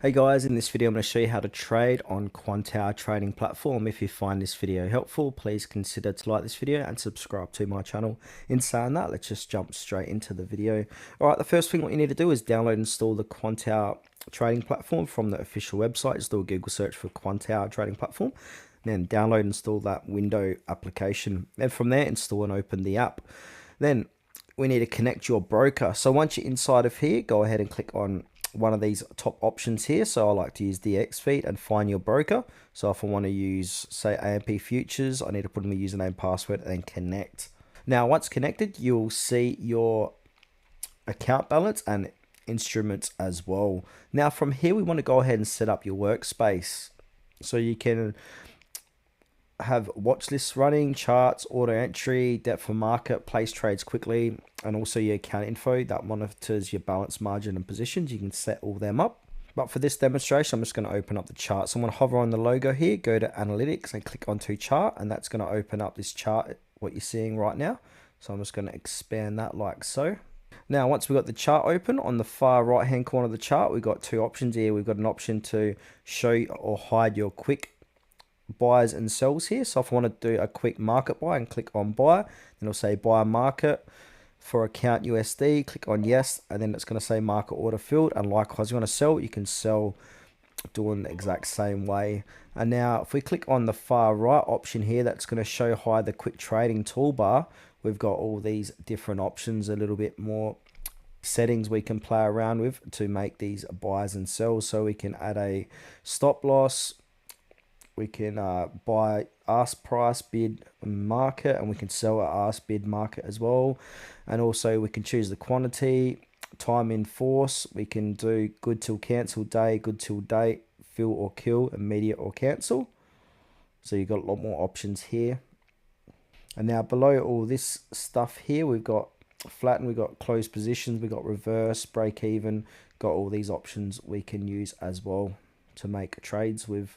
Hey guys, in this video I'm going to show you how to trade on Quantower trading platform. If you find this video helpful, please consider to like this video and subscribe to my channel. In saying that, let's just jump straight into the video. Alright, the first thing what you need to do is download and install the Quantower trading platform from the official website. Just do a Google search for Quantower trading platform. Then download and install that window application. Then from there, install and open the app. Then we need to connect your broker. So once you're inside of here, go ahead and click on one of these top options here. So I like to use the X feed and find your broker. So if I want to use, say, AMP futures, I need to put in my username, password, and then connect. Now, once connected, you'll see your account balance and instruments as well. Now, from here, we want to go ahead and set up your workspace. So you can have watch lists running, charts, auto entry, depth of market, place trades quickly, and also your account info that monitors your balance, margin, and positions. You can set all them up. But for this demonstration, I'm just going to open up the chart. So I'm going to hover on the logo here, go to analytics and click onto chart, and that's going to open up this chart, what you're seeing right now. So I'm just going to expand that like so. Now, once we've got the chart open, on the far right hand corner of the chart, we've got two options here. We've got an option to show or hide your quick buys and sells here. So if I want to do a quick market buy and click on buy, then it'll say buy market for account USD, click on yes, and then it's going to say market order filled. And likewise, you want to sell, you can sell doing the exact same way. And now if we click on the far right option here, that's going to show hide the quick trading toolbar. We've got all these different options, a little bit more settings we can play around with to make these buys and sells. So we can add a stop loss, we can buy ask price, bid, market, and we can sell at ask, bid, market as well. And also we can choose the quantity, time in force. We can do good till cancel day, good till date, fill or kill, immediate or cancel. So you've got a lot more options here. And now below all this stuff here, we've got flatten, we've got closed positions, we've got reverse, break even, got all these options we can use as well to make trades with.